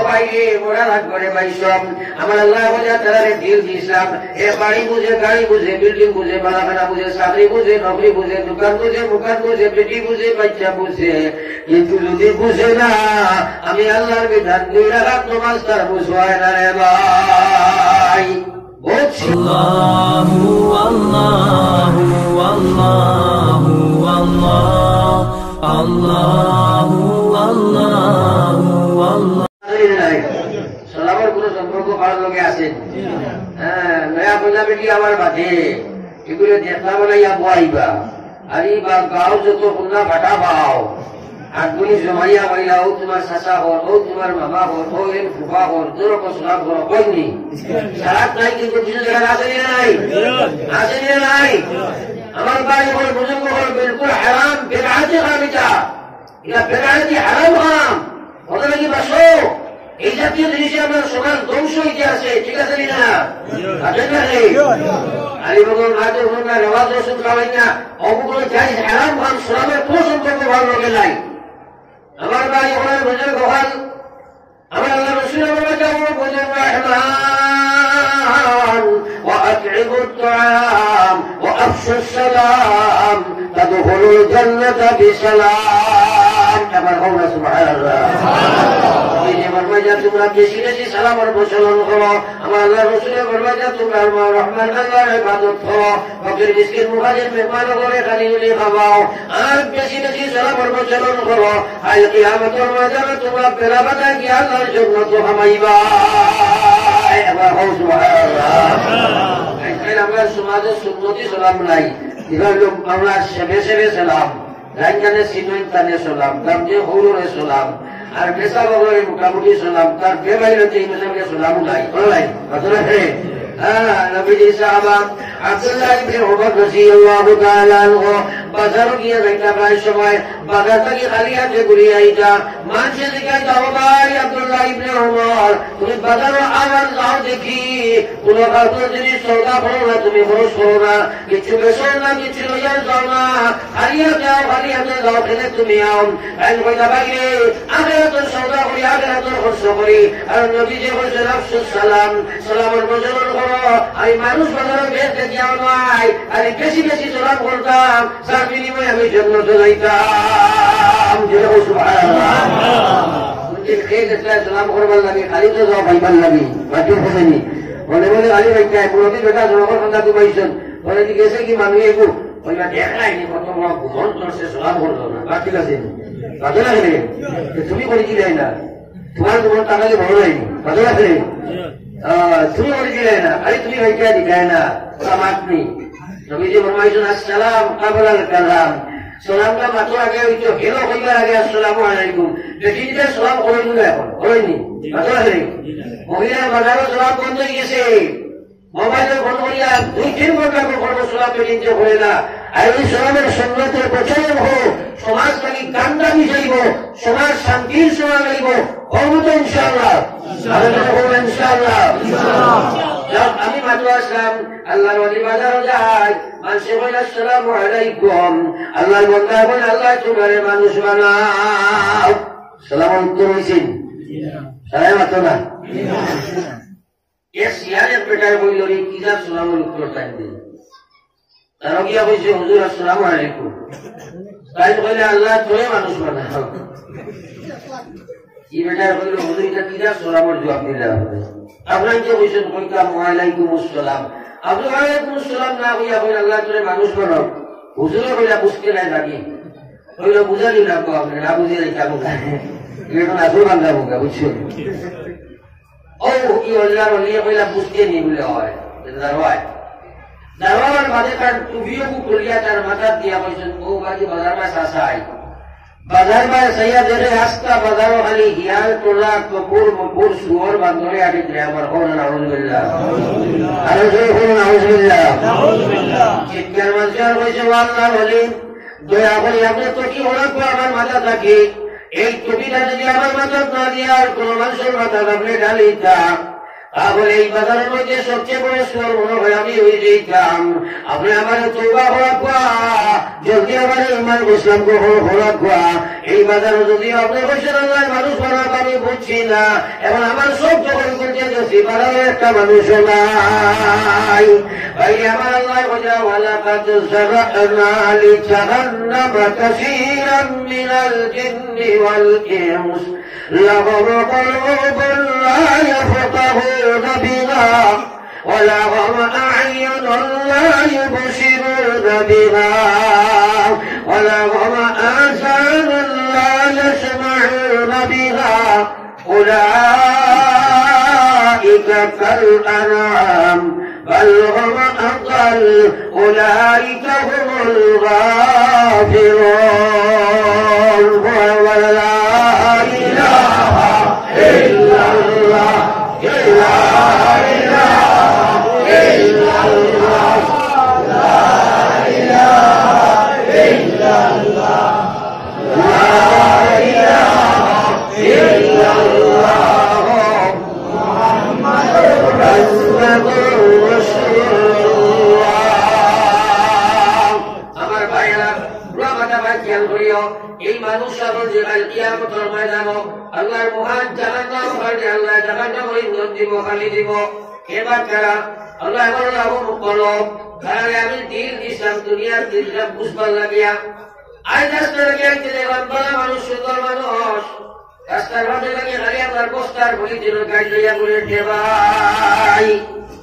বাইরে মোড়া ভাগ করে পাইছম আমার আল্লাহ বলে তারা ডিল দিয়েছিলাম এ বাড়ি বুঝে গাড়ি বুঝে বিল্ডিং বুঝে বালাখানা বুঝে চাকরি বুঝে নকরি বুঝে দোকান বুঝে মুখান বুঝে বেটি বুঝে বাচ্চা বুঝে কিন্তু যদি বুঝে না আমি আল্লাহর বিধান দুই রাখাত নমাজ তার বুঝবায় না রে ভাই আল্লাহু আল্লাহু আল্লাহু আল্লাহ আল্লাহু আল্লাহু আল্লাহ সালামের কোন সম্পর্ক কারোর লোকে আছেন হ্যাঁ নয়া বোঝা বেটি আমার বাদে এগুলো দেখলাম না ইয়া বইবা আরে বা গাঁও যত কন্যা ফাটা পাও আটগুলি জমাইয়া বইলা ও তোমার চাচা হর ও তোমার মামা হর ও এর ফুফা হর তোর সালাম হর কইনি সালাত নাই কিন্তু কিছু জায়গা আসেনি নাই আসেনি নাই আমার বাড়ি হল বুজুর্গ হল বিলকুল হারাম বেদাতি খামিটা এটা বেদাতি হারাম হারাম ওটা নাকি বাসো এই জাতীয় জিনিসে আমার সমাজ ধ্বংস হইতে আছে ঠিক আছে না আছেন না আলিবগর মাদের ঘটনা রেওয়াজ রসুন খাওয়াই না অবগুলো যাই হারাম খান সলামের কোন সম্পর্ক ভালো লোকে নাই আমার বাড়ি ওখানে বুঝে গোহাল আমার আল্লাহ রসুল আমার যাবো বুঝে রহমান وأطعموا الطعام وأفشوا السلام تدخلوا الجنة بسلام كما قول سبحان الله তোমরা বেশি বেশি সালামের প্রচলন করো আমার আল্লাহ রসুলের ফরমাইয়া তোমরা রহমান আল্লাহর ইবাদত করো ফকির মিসকিন মুহাজির মেহমান করে খালি উলি খাওয়াও আর বেশি বেশি সালামের প্রচলন করো আল কিয়ামতের ময়দানে তোমরা বেলাবাদা কি আল্লাহর জন্য তো কামাইবা এবার হও সুবহানাল্লাহ আমরা সমাজে সুন্নতি সালাম নাই এবার লোক আমরা সেবে সেবে সালাম লাইনখানে সিনুইন টানে সালাম গামজে হৌরে সালাম আর বেসা বগলের মোটামুটি সালাম তার বেবাইল হচ্ছে এই মেশাকে সালাম নাই বলাই কথা হ্যাঁ নবীজি সাহাবা আব্দুল্লাহ ইবনে উমর রাদিয়াল্লাহু তাআলা আনহু বাজারে গিয়ে যাইতা প্রায় সময় বাজার থেকে খালি হাতে ঘুরিয়ে আইতা মানুষে জিজ্ঞাসা দাও ভাই আব্দুল্লাহ ইবনে উমর তুমি বাজারে আবার যাও দেখি কোন কাপড় জিনিস সৌদা করো না তুমি খরচ করো না কিছু বেশো না কিছু লইয়া যাও না খালি হাতে যাও খেলে তুমি আও আমি কইতা বাইরে আগে তো সৌদা করি আগে তো খরচ করি আর নবীজি বলেছেন আফসুস সালাম সালামের প্রচলন আমি মানুষ বাজারে বেশ দেখিয়াও নয় আমি বেশি বেশি সালাম করতাম যার বিনিময়ে আমি জন্নত যাইতাম সালাম করবার লাগে খালি তো যাও ভাইবার লাগে বাকি ফেসেনি বলে বলে আলী ভাইটাই পুরোটি বেটা জনগণ সন্ধ্যা তো পাইছেন বলে কি গেছে কি মানুষ এগু ওইটা দেখায়নি কত বড় ঘুমন করছে সালাম করলো না বা ঠিক আছে বাজে লাগে তুমি করে কি দেয় না তোমার তোমার টাকালে ভালো লাগনি বাজে আছে তুমি বলেছিলেন না আরে তুমি ভাইটা দিখায় না সালাম আপনি নবীজি ফরমাইছেন আসসালাম ক্বাবলা আল কালাম সালামটা মাত্র আগে হইতো হেলো কইবার আগে আসসালামু আলাইকুম বেটিটা সালাম করেন না এখন করেনি মাত্র আগে মহিলা বাজারে সালাম বন্ধ হয়ে গেছে মোবাইলের ফোন করিয়া 2-3 ঘন্টা পর সালাম বেটিতে করে না আর এই সালামের সুন্নতের প্রচলন হোক সমাজ নাকি কান্দা মিশাইব সমাজ শান্তির সমাজ হইব কর্মত ইনশাআল্লাহ ইনশাআল্লাহ আমি মাত্র আসলাম আল্লাহর ওলি বাজারও যাই মানুষে বলে আসসালামু আলাইকুম আল্লাহর বান্দা বলে আল্লাহ তোমার মানুষ বানাও সালাম উত্তর হয়েছেন সালাম মাত্র না এ সিয়ারের পেটার বইল রে কি যা সালামের উত্তর টাইম দিন তারা গিয়া বলছে হুজুর আসসালামু আলাইকুম তাই বলে আল্লাহ তোরে মানুষ বানাও এই বেটার বলল হুজুর এটা কি যা সালামের জবাব দিলাম আপনার যে বলছেন কইতাম ওয়ালাইকুম আসসালাম আপনি ওয়ালাইকুম আসসালাম না হইয়া বলে আল্লাহ তোরে মানুষ বানাও হুজুরে বলে বুঝতে নাই নাকি বললো বুঝালি না আপনি না বুঝে রেখা বোকা এটা আসল বাংলা বোকা বুঝছেন ও ই আল্লাহ বলিয়া কইলা বুঝতে নি বলে হয় দারওয়ায় দারওয়ার মাঝে তার টুপিও খুলিয়া তার মাথা দিয়া বলছেন ও বাজি বাজার মা সাসাই বাজার মা সাইয়া দেরে রাস্তা বাজার খালি হিয়াল টোলা কপুর মপুর সুয়র বান্দরে আদি আমার কোন নাউজুবিল্লাহ আর জয় কোন নাউজুবিল্লাহ চিৎকার মাঝার কইছে আল্লাহ বলি দয়া করে আপনি তো কি ওরকম আমার মাথা থাকে এই টুপিটা যদি আমার মাথা না দিয়ে আর কোন মানুষের মাথা আপনি ঢালিতা তাহলে এই বাজারের মধ্যে সবচেয়ে বড় সুর মনে হয় আমি হয়ে যেতাম আপনি আমার তৌবা হওয়া জলদি আমার ইমান ইসলাম গ্রহণ হওয়া এই বাজারে যদি আপনি বসেন আল্লাহ মানুষ বানাব আমি বুঝছি না, এখন আমার সব দখল করতে গেছি, বাজারে একটা মানুষও নাই। ভাই আমার আল্লাহ বলে ওয়ালাকাদ যারা'না লিজাহান্নামা কাসীরাম মিনাল জিন্নি ওয়াল ইনস লাহুম কুলুবুন লা ইয়াফকাহুনা বিহা ولهم أعين لا يبصرون بها ولهم آذان لا يسمعون بها أولئك كالأنعام بل هم أضل أولئك هم الغافلون ولا إله إلا الله لا إله إلا الله لا إله إلا الله لا إله إلا الله محمد رسول الله আমার ভাইরা পুরা ভাই খেয়াল করিও এই মানুষ সকল যে কাল কিয়ামতের ময়দানে আল্লাহর মহান জাহান্নাম হবে, আল্লাহ জাহান্নামে নিয়োগ দিব, খালি দিব। এবার তারা আল্লাহ বলো তাহলে আমি দিল দিলাম দুনিয়ার দিলাম বুঝবার লাগিয়া আজ রাস্তা লাগিয়ে দেখলাম বলা মানুষ সুন্দর মানুষ রাস্তার ভাবে লাগিয়ে খালি আপনার বস্তার বলি দিল গাড়ি লইয়া বলে ভাই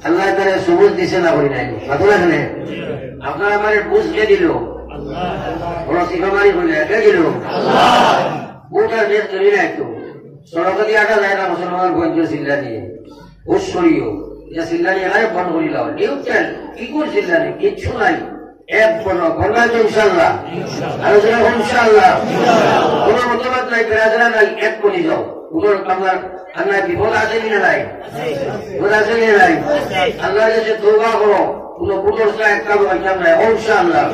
আল্লাহ তারা সবুজ দিছে না বলি নাই মাথা রাখলে আপনার আমার বুঝকে দিল বড় শিখামারি বলে কে দিল ওটার বেশ করি না একটু সড়ক দিয়ে আটা যায় না মুসলমান গঞ্জ চিল্লা দিয়ে উৎসরীয় চিল্লানি এখানে ফোন করিলাম নিউট্রাল কি করে চিল্লানি কিচ্ছু নাই এক বলো বললা তো ইনশাল্লাহ আলোচনা ইনশাল্লাহ কোন মতবাদ নাই বেড়াচড়া নাই এক করে যাও ওগুলোর আপনার আল্লাহ বিপদ আছে কিনা নাই বিপদ আছে কিনা নাই আল্লাহ কাছে তওবা করো কোন বুটোর এক কাজ হইতাম নাই ইনশাল্লাহ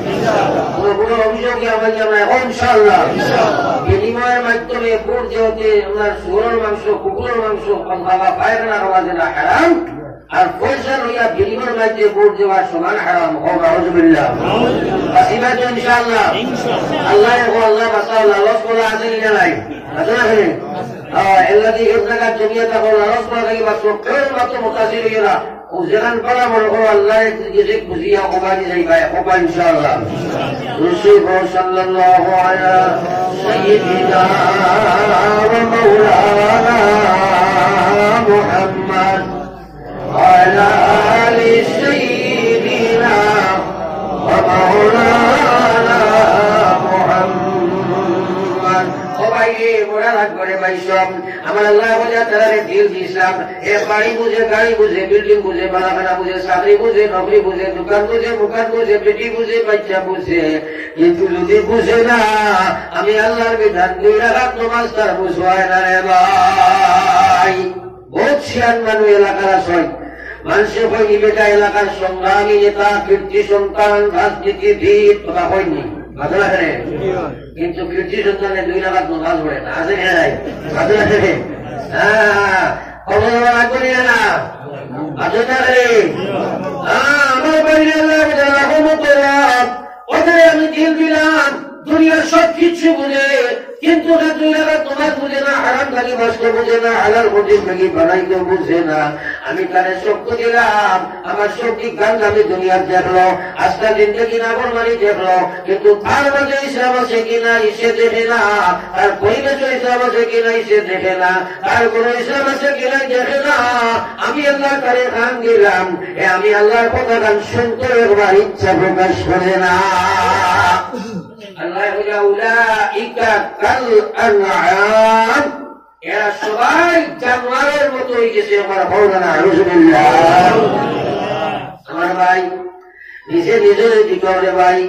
কোন বুটোর অভিযোগে হইতাম নাই ইনশাল্লাহ বিনিময়ের মাধ্যমে বুট যেতে আপনার শুয়োরের মাংস কুকুরের মাংস খাওয়া পায়খানা খাওয়া যেটা হারাম আর পয়সা লইয়া বিনিময়ের মাধ্যমে বুট দেওয়ার সমান হারাম হোক আউযুবিল্লাহ বাসিবা তো ইনশাআল্লাহ আল্লাহ আল্লাহ বাসাও লালচ করা আছে কিনা নাই আছে না এখানে এল্লাদি এক জায়গার জমিয়ে থাকো লালচ করা থাকি বা চোখের মাত্র মুতাসির হইয়া ও যেখান পারা মনে করো আল্লাহ যে বুঝিয়া ওবানি যাইবা ওবা ইনশাআল্লাহ রসুল সাল্লাল্লাহু আলা সাইয়্যিদিনা ওয়া মাওলানা মুহাম্মদ وعلى آل سيدنا ومولانا محمد আমার আল্লাহ বলে তারা দিল দিয়েছিলাম এ বাড়ি বুঝে গাড়ি বুঝে বিল্ডিং বুঝে বালাখানা বুঝে চাকরি বুঝে নকরি বুঝে দোকান বুঝে মুখান বুঝে পেটি বুঝে বাচ্চা বুঝে কিন্তু যদি বুঝে না আমি আল্লাহর বিধান 2 রাকাত নামাজ তার বুঝায় না রে ভাই। বহুত শিয়ান মানুষ এলাকার আছে মানুষের হয়নি বেটা এলাকার সংগ্রামী নেতা কীর্তি সন্তান রাজনীতিবিদ কথা হয়নি মাথা রাখে কিন্তু কীর্তি সন্তানের 2 রাকাত নামাজ পড়ে না আছে কিনা নাই মাথা রাখে হ্যাঁ খবর করি না আছে না রে আমার বাইরে ওদের আমি দিল দিলাম দুনিয়ার সব কিছু বুঝে কিন্তু 2 রাকাত নামাজ বুঝে না, হারাম থাকি বাঁচতে বুঝে না, হালাল কঠিন থাকি বানাইতে বুঝে না। আমি তারে শক্তি দিলাম আমার শক্তি গান আমি দুনিয়ার দেখলো আস্থা জিন্দগি না বলমানি দেখলো কিন্তু তার মাঝে ইসলাম আছে কিনা ইসে দেখে না, তার পরিবেশে ইসলাম আছে কিনা ইসে দেখে না, তার কোন ইসলাম আছে কিনা দেখে না। আমি আল্লাহ তারে গান দিলাম আমি আল্লাহর কথা গান শুনতে একবার ইচ্ছা প্রকাশ করে না। আল্লাহ উলাইকা কাল আনআম এরা সবাই জানোয়ারের মতো হয়ে গেছে। আমার ভগবান আলহামদুলিল্লাহ। আমার ভাই নিজে নিজের দিকে ভাই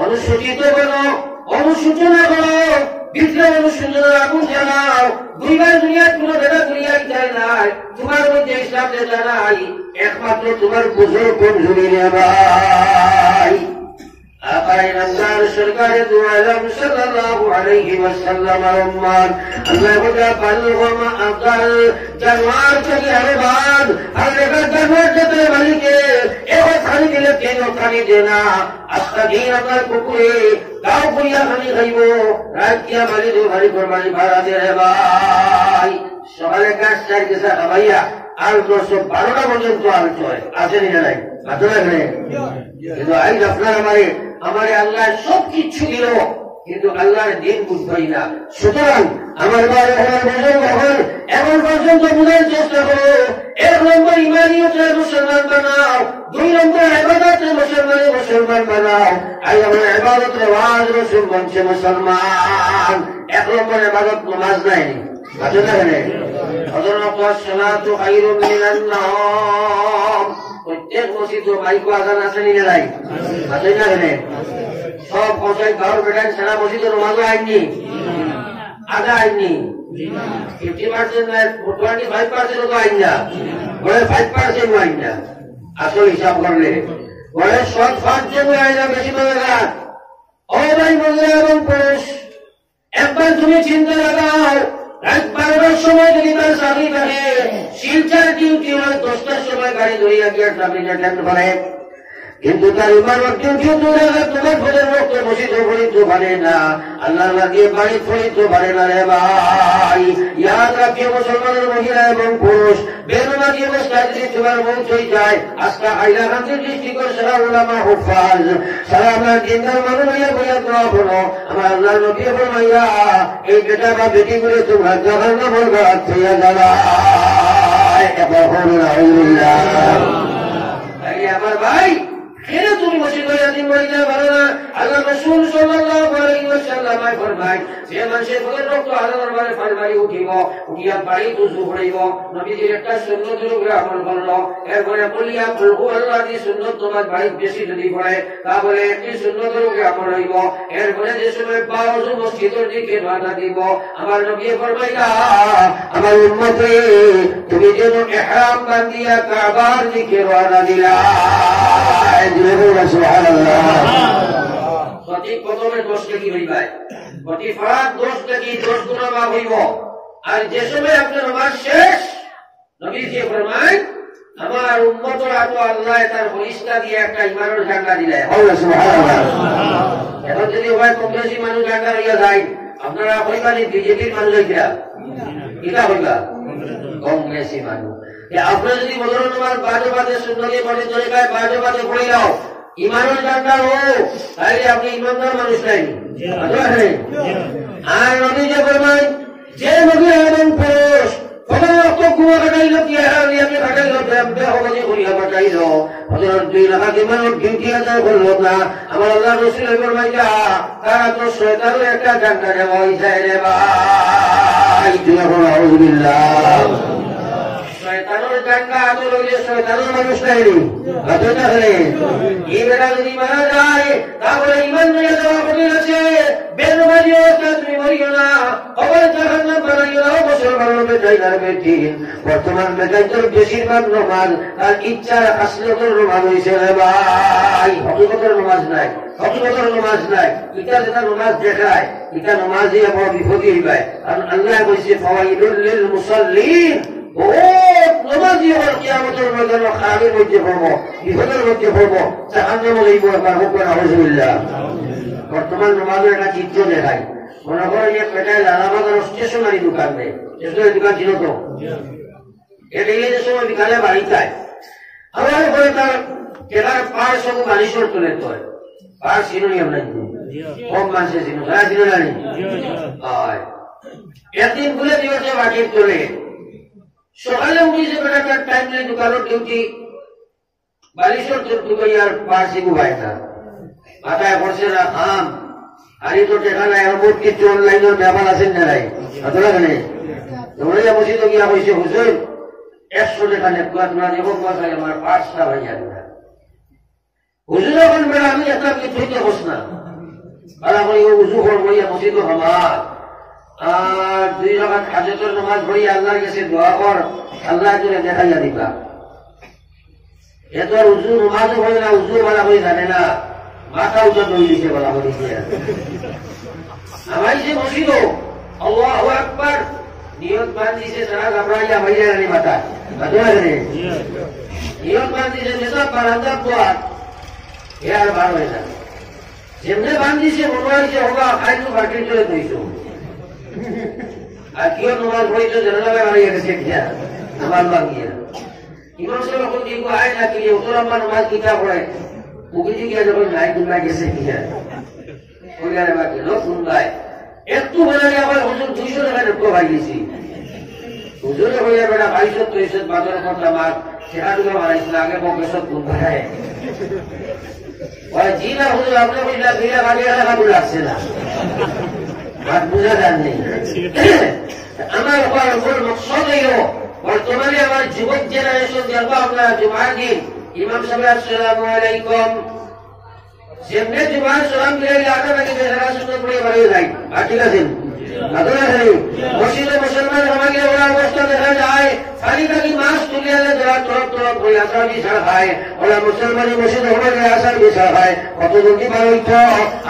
অনুসূচিত করো অনুসূচনা করো ভিতরে অনুসূচনা আগুন জ্বালাও। 2 বার দুনিয়ার কোন বেটা দুনিয়ায় যায় নাই তোমার মধ্যে ইসলাম যেটা নাই একমাত্র তোমার বুঝো কমজোরি রে ভাই। آقائنا النار سرکار دو عالم صلی اللہ علیہ وسلم رمان اللہ خدا بلغ ما اقل جنوار چلی ہر بعد ہر لگا جنوار چلے بھلی کے ایوہ کھانی کے لئے تینوں کھانی دینا استدین اپنا ککوئے گاؤں کویا کھانی خیبو رات کیا بھلی دو بھلی قربانی بھارا دے رہے بھائی সকালে কাজ চাই গেছে ভাইয়া আর 12টা পর্যন্ত আলোচনা হয় আছে নি নাই ভালো লাগে কিন্তু আজ আপনার আমারে আল্লাহ সব কিছু দিল কিন্তু আল্লাহর দিন বুঝবাই না সুতরাং আমার বারে এখন পর্যন্ত বুঝার চেষ্টা করো 1 নম্বর ইমানিয়তের মুসলমান বানাও 2 নম্বর ইবাদতের মুসলমান বানাও আজ আমরা ইবাদতের ওয়াজ রসুল বলছে মুসলমান 1 নম্বর ইবাদত নামাজ নাই ভালো লাগে সালাতু খায়রুম মিনান নাওম প্রত্যেক মসজিদে মাইকো আযান আছে নি নাই ভালো লাগে সব কোথায় ঘর বেটান সারা মসজিদে নামাজ আইনি আগে আইনি 50% না 25% তো আইন না বলে 5% আইন না আসল হিসাব করলে বলে 7% আইন না বেশি বলেগা ও ভাই মহিলা এবং পুরুষ একবার তুমি চিন্তা লাগাও রাত 12টার সময় যদি তার চাকরি থাকে শিলচার ডিউটি হয় 10টার সময় গাড়ি ধরিয়া গিয়ে ট্রাফিক অ্যাটেন্ড করে কিন্তু তার ইমানত ডিউটি তোমার ফলের রক্ত মসজিদ ফলিত পারে না আল্লাহ লাগিয়ে বাড়ি ফলিত পারে না রে ভাই ইয়াদ রাখিয়ে মুসলমানের মহিলা এবং পুরুষ বেনামাজি অবস্থায় যদি তোমার মৌত হয়ে যায় আজকে হাইলাকান্দির দৃষ্টিকোণ সারা উলামা হুফাজ সারা আপনার দিনদার মানুষ হইয়া বইয়া দোয়া করো আমার আল্লাহ নবী ফরমাইয়া এই বেটা বা বেটি গুলো তোমরা জাহান্নামের গর্ত হইয়া যাবা এবার হলো আলহামদুলিল্লাহ আমার ভাই কেন তুমি মসজিদ ইয়াতিম বাড়িতে ভালো না আল্লাহ রাসূল সাল্লাল্লাহু আলাইহি ওয়াসাল্লাম ফরমায় যে মানুষের ফলের রক্ত আল্লাহর দরবারে ফারমারি উঠিব উঠিয়া বাড়ি উযু করিব নবীজির একটা সুন্নতের উপরে আমল করলো এরপরে বলিয়া প্রভু আল্লাহ দি সুন্নত তোমার বাড়ি বেশি যদি পড়ে তাহলে একটি সুন্নতের উপরে আমল হইব এরপরে যে সময় বাউযু মসজিদের দিকে রওনা দিব আমার নবী ফরমাইয়া আমার উম্মতে তুমি যেন ইহরাম বাঁধিয়া কাবার দিকে রওনা দিলা সঠিক প্রথমে দোষটা কি হইবে প্রতি ফারাক দোষটা কি 10 গুণ মাফ হইব আর যে সময় আপনার নামাজ শেষ নবীজি ফরমায় আমার উম্মতরা তো আল্লাহ তার ফরিস্তা দিয়ে একটা ঈমানের ঝান্ডা দিলে সুবহানাল্লাহ এখন যদি হয় কংগ্রেসী মানুষ ঝান্ডা হইয়া যায় আপনারা হইবানি বিজেপির মানুষ হইয়া কিটা হইবা কংগ্রেসী মানুষ আপনারা যদি বদরুল নামাজ বাজে বাজে সুন্নতে পড়ে তরিকায় বাজে বাজে পড়ে যাও ইমানের ঝান্ডা হোক তাহলে আপনি ইমানদার মানুষ নাই আর নবী যে ফরমান যে মহিলা এবং পুরুষ ফজর রক্ত কুয়া কাটাইল কি আপনি কাটাইল বেহবাজি করিয়া কাটাইল ফজর 2 রাকাত ইমানের ডিউটি আদায় করল না আমার আল্লাহ রাসূল ফরমাইয়া তারা তো শয়তানের একটা ঝান্ডা দেওয়া হইছে রে ভাই আউযুবিল্লাহ শয়তানের ঝান্ডা আদর হইলে শয়তানের মানুষ নাই আদর না হলে এই বেটা যদি মারা যায় তাহলে ইমান নিয়ে যাওয়া কঠিন আছে বেনমাজি অবস্থা তুমি মরিও না খবর জাহান্নাম বানাইও না মুসলমানের বেটাই না বেটিন বর্তমান বেটাইদের বেশিরভাগ নামাজ তার ইচ্ছা আসলতের নামাজ হইছে রে ভাই হকিকতের নামাজ নাই হকিকতের নামাজ নাই এটা যেটা নামাজ দেখায় এটা নামাজই বড় বিপদী হইবে কারণ আল্লাহ কইছে ফাওয়াইলুল লিল মুসাল্লিন ও নমাজি হল কিয়ামতের ময়দানে খালির মধ্যে পড়বো বিপদের মধ্যে পড়বো জাহান্নামে লইব একবার হোক না আউযুবিল্লাহ বর্তমান নামাজের একটা চিত্র দেখায় মনে করেন যে পেটায় লালাবাজার স্টেশনারি দোকান নেই স্টেশনারি দোকান ছিল তো এটা যে সময় বিকালে বাড়ি যায় আমার পরে তার কেনার পার সব মানুষের তুলে তো পার সিনোনিয়াম নাই কম মানুষের ছিল সারা ছিল জানি একদিন খুলে দিয়েছে বাটির তোলে সকালে উঠেছে বেটাটার টাইম নেই দোকানের ডিউটি বালিশের দুবাইয়ার পার্সি গুবাই না মাথায় পড়ছে না খাম আরে তো টেকা নাই এমন কিছু অনলাইনের ব্যাপার আছেন না নাই এত লাগে নেই তোমরা যা বসি তো গিয়া বসে হুজুর 100 টাকা নেকুয়া তোমরা দেবো কথা আমার পার্সটা হয়ে যাবে না হুজুর এখন বেড়া আমি একটা কিছু হইতে বস না আর আমি উজু করবো ইয়া বসি তো আমার আর 2 রাকাত হাজতের নামাজ পড়ি আল্লাহর কাছে দোয়া কর আল্লাহ তোরে দেখাইয়া দিবা এত উজু নামাজও হয় না উজু বলা হয়ে জানে না মাথা উঠে দই দিছে বলা বলিছে আমার যে মসজিদ আল্লাহু আকবার নিয়ত বান্ধিছে সারা ঘাবড়াইয়া হয়ে যায় মাথা নিয়ত বান্ধিছে যেসব বারান্দা পর এ আর বার হয়ে যায় যেমনি বান্ধিছে মনে হয়েছে হবা খাইতো বাটির চলে দইছো আর কেউ তোমার পড়েছো জানাবে বাড়িয়ে গেছে কিনা আমার বাঙিয়ে ইমাম সাহেব এখন কিন্তু আয় না কিনে উত্তরাম্মা নমাজ কিতা পড়ে উকিজি গিয়ে যখন নাই কুন্দায় গেছে কিনা পরিবারে বাকি লোক কুন্দায় একটু বলে আবার হুজুর 200 টাকা ঢুকতে পারিয়েছি হুজুরে হইয়া বেড়া 22-23 বাজার করতাম আর সেখানে মারাইছিল আগে বকেশত কুন্দায় ওই জি না হুজুর আপনি বুঝলা বিয়া বাড়িয়ে রাখা লাগছে না আর বুঝা যান নেই আমার মূল মকসদ হইল বর্তমানে আমার যুবক জেনারেশন দেখবো আপনারা জুমার দিন ইমাম সাহেব আসসালামু আলাইকুম যেমনি জুমার সালাম দিলে আগে নাকি বেসারা সুন্দর করে বাড়িয়ে যায় আর ঠিক আছে মসজিদে মুসলমান সমাজে ওরা অবস্থা দেখা যায় খালি খালি মাছ তুলে আনলে যারা তরফ তরফ করে আসার বিছাড় খায় ওরা মুসলমানি মসজিদে হলে আসার বিছাড় খায় কত জলদি বার হইত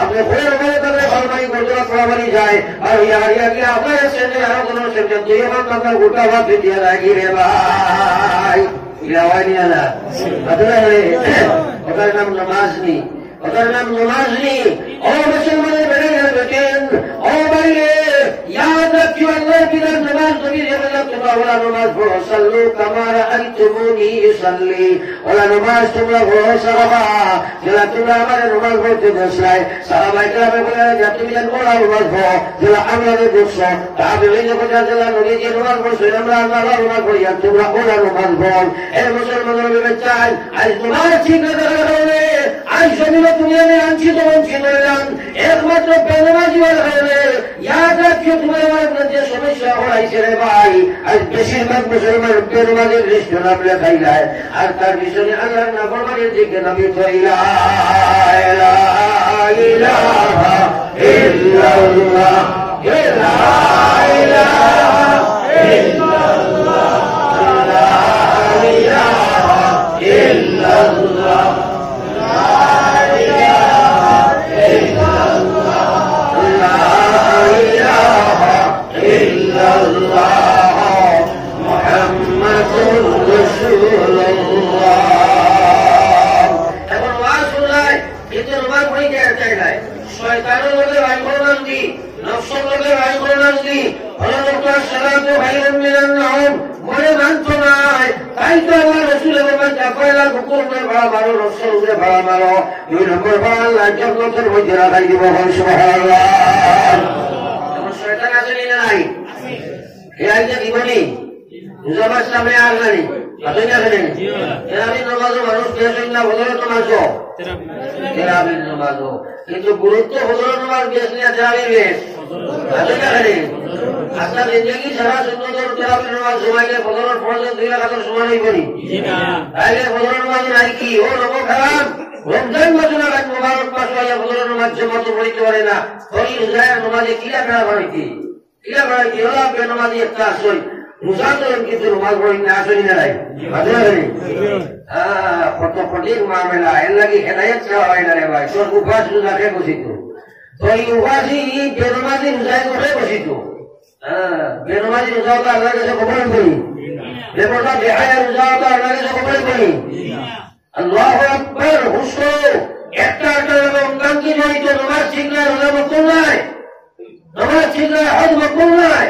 আপনি ঘুরে ঘুরে তাহলে ভালমানি করতে পড়াবাড়ি যায় আর হইয়া হারিয়া গিয়ে আপনার সেন্টে আরো কোনো সেন্টে দুই আমার আপনার গোটা ভাত দিয়ে রাখি রে ভাই নিয়ে না ওটার নাম নামাজ নি ওটার নাম নামাজ নি ও মুসলমানের বেড়ে গেলে বেটেন ও বাইরে याद रखियो अल्लाह की नमाज नबी তোমরা ওলা নামাজ পড়ো সাল্লু কামা রাআইতুমুনি ইউসাল্লি ওলা নামাজ তোমরা পড়ো সাহাবা যারা তোমরা আমাদের নামাজ পড়তে বসলাই সাহাবায়ে কেরামে বলে যে তুমি যেন ওলা নামাজ পড়ো যারা আমাদের বসছো তাহলে যখন যারা নবী যে নামাজ পড়ছো আমরা আল্লাহর নামাজ পড়ি আর তোমরা ওলা নামাজ পড়ো এই মুসলমানরা বলে চাই আজ তোমার ঠিক হবে আজ জমিনে তুমি আমি আনছি তো বঞ্চিত হলাম একমাত্র বেনামাজি হবে याद रखियो तुम्हारे मध्य যে সমস্যা হয়েছে রে ভাই আজ বেশিরভাগ মুসলমান বেনামাজির লিস্ট নাম লেখাই যায় আর তার পিছনে আল্লাহর নাফরমানের দিকে নামি তো লা ইলাহা ইল্লাল্লাহ লা ইলাহা ইল্লাল্লাহ লা ইলাহা ইল্লাল্লাহ এখন ওয়াজ শুনলায় কিন্তু রোমান হয়ে যায় শয়তানের লোকের ভাই করোনা দি নফসের লোকের ভাই করোনা দি হলদক্তর সালাতু খায়রুম মিনান নাওম মনে মানতো নাই তাই তো আল্লাহ রাসূল বলেন পয়লা হুকুমের ভাড়া মারো নফসের উপরে ভাড়া মারো 2 নম্বর ভাড়া আল্লাহ জান্নাতের মধ্যে রাখাই দিব সুবহানাল্লাহ এখন শয়তান আছে না নাই এ আইতে দিবনি মুজাবার সামনে আর নাই আসেন আসেন তেরাবির নামাজও মানুষ পেয়েছেন না বদলে তো মাসো তেরাবির নামাজও কিন্তু গুরুত্ব বদলে নামাজ বেশ নিয়ে তেরাবির বেশ আসেন আসেন আপনার জিন্দগি সারা সুন্দর তেরাবির নামাজ সময়কে বদলের ফরজের 2 রাকাতের সমান হই করি তাইলে বদলের নামাজ নাই কি ও লোক খারাপ রমজান মাসে না মুবারক মাস হইয়া বদলের নামাজ জামাতে পড়তে পারে না ওই রোজার নামাজে কিলা বেড়া বাড়িতে হলো আপনার নামাজি একটা আসই রোজা করেন কিন্তু নামাজ পড়ি না আসনি না নাই কত কঠিন মামলা এর লাগে হেদায়ত চাওয়া হয় না রে ভাই তোর উপাস রোজাকে বসিত তো এই উপাসী বেনমাজি রোজায় করে বসিত বেনমাজি রোজাও তো আল্লাহর কাছে কবুল করি বেপরদা বেহায়া রোজাও তো আল্লাহর কাছে কবুল করি আল্লাহু আকবার হুসো একটা রমজান কি জড়িত নামাজ ঠিক না রোজা মকবুল নাই নামাজ ঠিক না হজ মকবুল নাই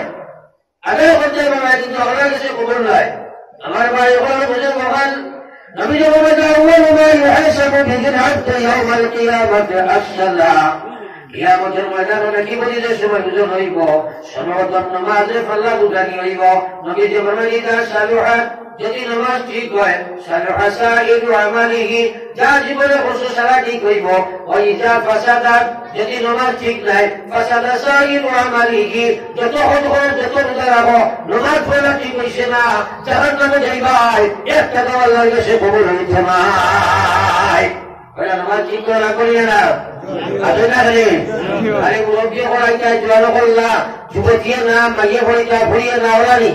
আগে করতে পারে কিন্তু আল্লাহর কাছে কবুল নাই আমার ভাই ওখানে বুঝে মহান নবী যে বলেন আউয়াল মা ইউহাসাবু বিহি আল-আবদু ইয়াওমাল কিয়ামাতি আস-সালাহ কিয়ামতের ময়দানে কি বলিলে সময় বুঝন হইব সর্বপ্রথম নামাজে ফাল্লা বুঝানি হইব নবী যে বলেন ইদা সালুহাত যদি নামাজ ঠিক হয় সালুহা সাইরু আমালিহি যা জীবনে বসে সারা ঠিক হইব ওই যা ফাসাদাত যদি নামাজ ঠিক নাই ফাসাদা সাইরু আমালিহি যত হল যত রোজা রাখো নামাজ পড়া ঠিক হইছে না জাহান্নামে যাইবাই একটা তো আল্লাহর কাছে কবুল হইছে না ওই নামাজ ঠিক করা করিয়ে না আছে না রে আরে মুরব্বী করাইতা জোয়ানো করলা যুবতীয় না মাইয়ে করাইতা ভরিয়ে না ওরা নেই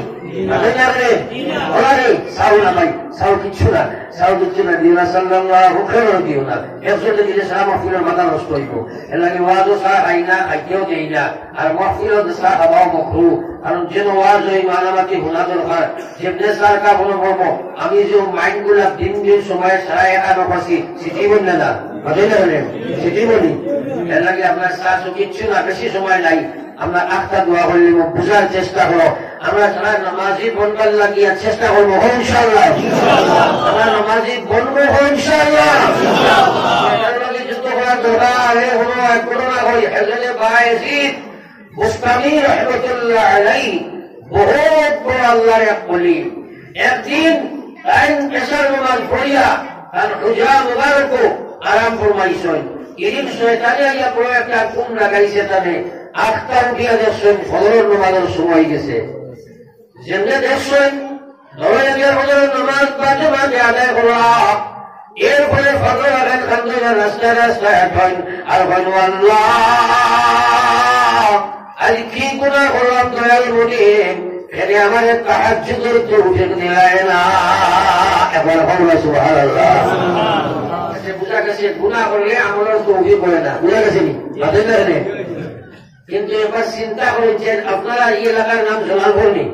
ওরা নেই সাউ না ভাই সাউ কিচ্ছু না সাউ কিচ্ছু না দিনা সাল্লাল্লাহু খেলো দিও না একসাথে দিলে সারা মহফিলের মাথা নষ্ট হইব এর লাগে ওয়াজও সারা খাই না খাইতেও দেই না আর মহফিলও সারা খাওয়াও মকরু কারণ যেন ওয়াজ ওই মানামাতি হোনা দরকার যেমনি সার কা বলো বলবো আমি যে মাইন্ড গুলা দিন দিন সময় সারা একানো পাচ্ছি সিটি বললে না বুঝে না সিটি বলি এর লাগে আপনার সাহস কিচ্ছু না বেশি সময় নাই আমরা আখটা দোয়া করলে বুঝার চেষ্টা করো আমরা যারা নামাজি বনবার লাগিয়ে চেষ্টা করবো ইনশাআল্লাহ আমরা নামাজি বনবো ইনশাআল্লাহ যুদ্ধ করার দরকার হলো এক ঘটনা করি হযরত বায়েজিদ বুস্তামি রাহমাতুল্লাহ আলাইহি বহুত বড় আল্লাহর এক ওলি একদিন টাইম এশার নামাজ পড়িয়া আর হুজা মুবারক আরাম ফরমাইছেন এদিন শয়তানে আইয়া বড় একটা ঘুম লাগাইছে তানে আখটা উঠিয়া দেখছেন ফজরের নামাজের সময় গেছে যেমনি দেখছেন ফজরের নামাজ বাজে বাজে আদায় করা এরপরে ফজর আগান খান রাস্তায় রাস্তায় এখন আর বলব আল্লাহ আজ কি গুনাহ করলাম দয়াল বলি এনে আমার তাহাজ্জুদের তো উঠে দিলায় না এবার বলবো সুবহানাল্লাহ বুঝা গেছে গুনাহ করলে আমলের তৌফিক হয় না বুঝা গেছে নি বাদে না কিন্তু এবার চিন্তা করেছেন আপনারা এই এলাকার নাম জলালপুর নেই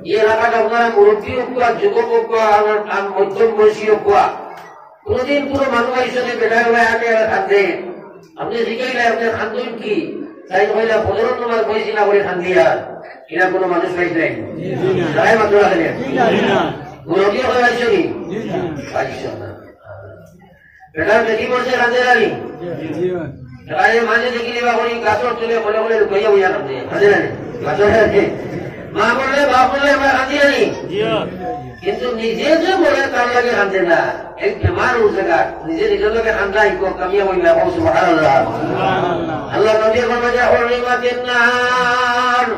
এই এলাকাটা আপনারা মুরব্বী হোকা যুবক হোকা মধ্যম বয়সী হোকা কোনদিন কোনো মানুষ হিসেবে বেড়ায় হয়ে আগে খান্দে আপনি শিখাইলে আপনার খান্দন কি তাই কইলা ফজরের নামাজ বইছি না করে খান্দিয়া এরা কোনো মানুষ পাইছে নাই তাই মাত্র রাখলেন মুরব্বী হয়ে পাইছ নি পাইছ না বেটার বেশি বলছে খান্দে রানি মাঝে দেখিলে বা করি গাছর তুলে বলে বলে লুকাইয়া বইয়া কান্দে খান্দে রানি গাছর মা বললে বাপ বললে আমরা কান্দি রানি কিন্তু নিজে যে বলে তার লাগে কান্দে না এক বেমার জায়গা নিজে নিজের লোকে কান্দা ইকো কামিয়া বইলা ও সুবহানাল্লাহ আল্লাহ নবী ফরমায়া হুরিমাতিন নার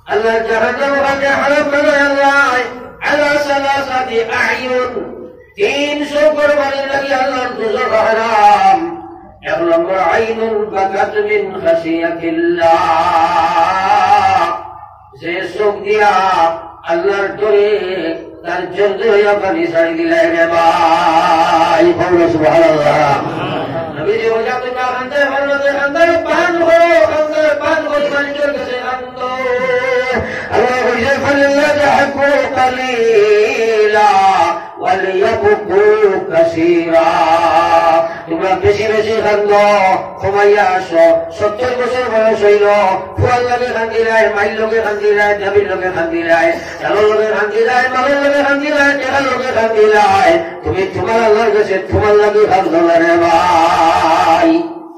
আল্লাহ জাহান্নাম ওখানে হারাম করে আল্লাহ আলা সালাসাতি আয়ুন 300 কোরবানির লাগি আল্লাহর দুজক হারাম এক নম্বর আইনুল বাকাত মিন খাশিয়াতিল্লাহ যে চোখ দিয়া আল্লাহর ডরে তার জন্য হইয়া পানি ছাড়ি দিলে রে ভাই সুবহানাল্লাহ নবীজি বলে তোমরা খান্দায় ভালোতে খান্দায় পান করো খান্দায় পান করে মানুষের কাছে খান্দ আল্লাহ বলছে ফালিল্লাহ যাহকু কালিলা ওয়ালিয়াবকু কাসীরা তোমরা বেশি বেশি খান্দ কমাইয়া আসো 70 বছর বয়স হইল ফুয়ার লগে খান্দিলায় মাইল লগে খান্দিলায় দাবির লগে খান্দিলায় চালোর লগে খান্দিলায় মালের লগে খান্দিলায় টেকার লগে খান্দিলায় তুমি তোমার আল্লাহর কাছে তোমার লাগে খান্দ না রে ভাই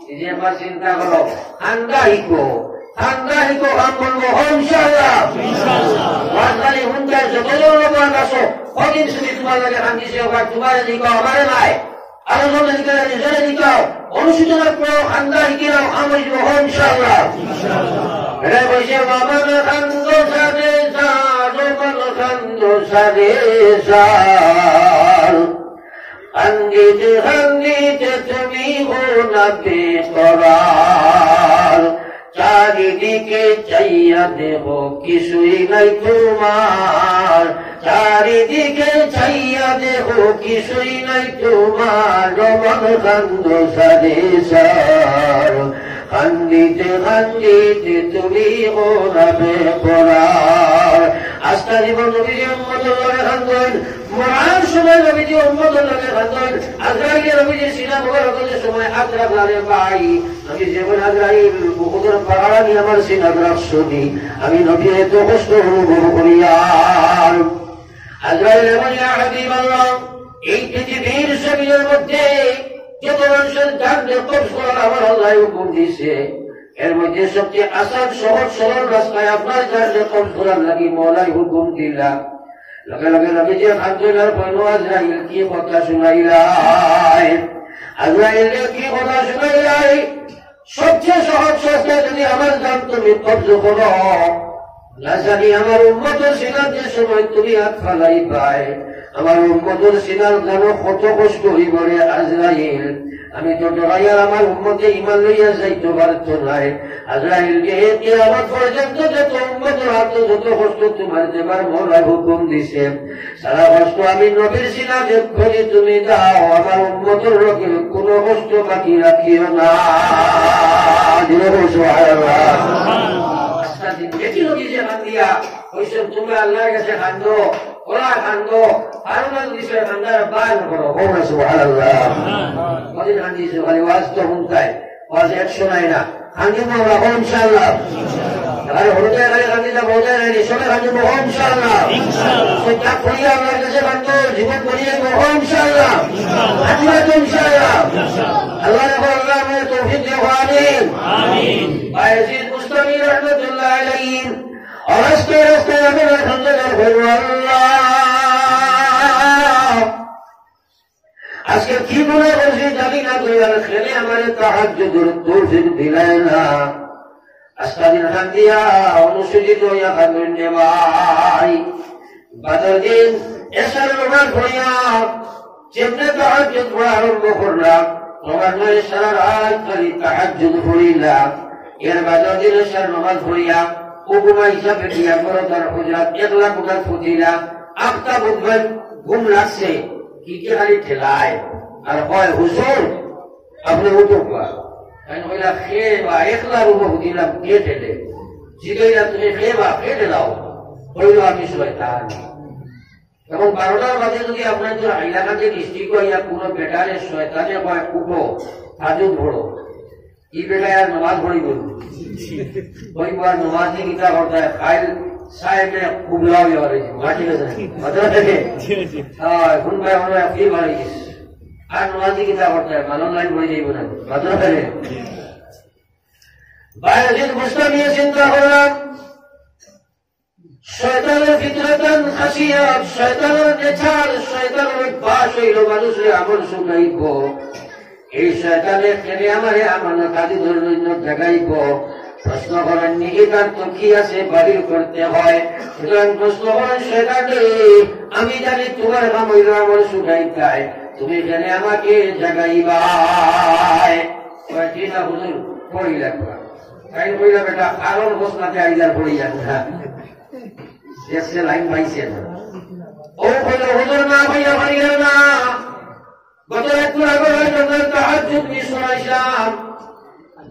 নিজে একবার চিন্তা করো ঠান্ডা হিকো কাম বলবো ইনশাআল্লাহ রাজধানী হুন্দায় যতজন লোক আসো কদিন শুনি তোমার লাগে খান্দিছে তোমার দিকাও আমারে নাই আলোচনা দিকে নিজেরা দিকাও অনুসূচনার পর খান্দা হিকিরাও আমি ইনশাআল্লাহ এটা বলছে বাবা খান্দ সাদে খান্দ সাদে খান্দিতে খান্দিতে তুমি গোনাতে করার চারিদিকে চাইয়া দেব কিছুই নাই তোমার চারিদিকে চাইয়া দেব কিছুই নাই তোমার রমন কান্দ সারে সার খান্দিতে খান্দিতে তুমি গোনাতে করার আস্থা জীবন নবীজি উম্মত লগে খান্দন মরার সময় নবীজি উম্মত লগে খান্দন আজরাইল নবীজি সিনা মুবারকের সময় আজরাক লারে ভাই নবীজি বলেন আজরাইল উহুদের পাহাড় নিয়ে আমার সিনা রাখছনি আমি নবীর এত কষ্ট অনুভব করি আর আজরাইল বলেন ইয়া হাবিবাল্লাহ এই পৃথিবীর জমিনের মধ্যে যত মানুষের জান কবজ করার আমার আল্লাহ হুকুম দিয়েছে এর মধ্যে সবচেয়ে আসান সহজ সরল রাস্তায় আপনার জানলে কবজ করার লাগি মৌলাই হুকুম দিলা লগে লগে নবীজি খান্দনের পয়নো আজরাইল কি কথা শুনাইলাই আজরাইল কি কথা শুনাইলাই সবচেয়ে সহজ রাস্তা যদি আমার জান তুমি কবজ করো না জানি আমার উম্মতের সিনার যে সময় তুমি হাত ফালাই পায়, আমার উম্মতের সিনার যেন কত কষ্ট হইব রে আজরাইল। আমি তো ডরাইয়া আমার উম্মতে ইমান লইয়া যাইতে পারত নাই। আজরাইলকে কিয়ামত পর্যন্ত যত উম্মতের হাতে যত কষ্ট তোমার দেবার মৌলা হুকুম দিছে, সারা কষ্ট আমি নবীর সিনাতে খোঁজে তুমি দাও, আমার উম্মতের লোকের কোনো কষ্ট বাকি রাখিও না। বেশি লোক যে খান দিয়া ওইসব তুমি আল্লাহর কাছে খান্দো, ওরা খান্দো, আরো না দিছে খান্দার বার করো। কদিন খান্দিছে খালি ওয়াজ তো হুমকায়, ওয়াজ 100 নাই না খান্দিব আমরা ইনশাআল্লাহ। আরে হরতে খালি খান্দিটা বোঝায় নাই, সবে খান্দিব ইনশাআল্লাহ। সেটা করিয়া আল্লাহর কাছে খান্দো, জীবন করিয়া ইনশাআল্লাহ। আজকে তো ইনশাআল্লাহ আল্লাহ আল্লাহ আমাদের তৌফিক দিও, আমিন আমিন। বায়াজিদ মুস্তামি রহমাতুল্লাহ আলাইহি और रास्ते रास्ते हमें আজকে কি মনে করছি জানি না, তুই আর খেলে আমার তাহাজ্জুদের তৌফিক দিলাই না। আজকা দিন খান দিয়া অনুসূচিত হইয়া খান্দুন নে ভাই, বাদর দিন এসার নামাজ পড়িয়া যেমনে তাহাজ্জুদ পড়া আরম্ভ করলাম, তোমার নয় সারা রাত খালি তাহাজ্জুদ পড়িলাম। এর বাদর দিন এসার নামাজ পড়িয়া উপমা হিসাবে দিয়া করো তার হুজরাত 1 লাখ উঠার ফুটিলা। আপটা বুঝবেন ঘুম লাগছে, কি কি খালি ঠেলায় আর হয় হুজুর আপনি উঠুক বা কইলা খেয়ে বা 1 লাখ উপর ফুটিলাম কে ঠেলে, জিগাইলা তুমি খেয়ে বা খেয়ে ঠেলাও, হইল আমি শয়তান। এবং 12টার বাজে যদি আপনার যে এলাকাতে ডিস্ট্রিক্ট হইয়া কোনো বেটারে শয়তানে কয় উঠো তাজুদ পড়ো, এই বেটায় আর নামাজ পড়ি বলবো ওই বার নমাজি গীতা করতে হয় খাইল সাহেবে কুবলাও যাওয়ার হয়েছে মাটি গেছে মাত্রা থেকে এখন ভাই আমরা কি ভালো গেছে আর নমাজি গীতা করতে হয় মালন লাইন পড়ে যাইব না মাত্রা থেকে বায়াজিদ মুস্তামি চিন্তা করলাম শয়তানের ফিতরাতান খাসিয়াত, শয়তানের নেচার, শয়তানের অভ্যাস হইল মানুষের আমল শুনাইব। এই শয়তানের খেলে আমারে আমার কাজে ধরল জাগাইব, প্রশ্ন করেন নিহিতার তো কি আছে বাহির করতে হয়। সুতরাং প্রশ্ন করেন শয়তানে আমি জানি তোমার কাম হইল আমার শুনাইতাই, তুমি এখানে আমাকে জাগাইবাই। ঠিক না হুজুর পড়ি লাগবা তাই কইলা বেটা কারণ ঘোষণাতে আইলার পড়ি যান না দেখছে লাইন পাইছে না। ও কইল হুজুর না ভাইয়া ভাইয়া না, গত একটু আগে তাহাজ্জুদ মিস করাইলাম,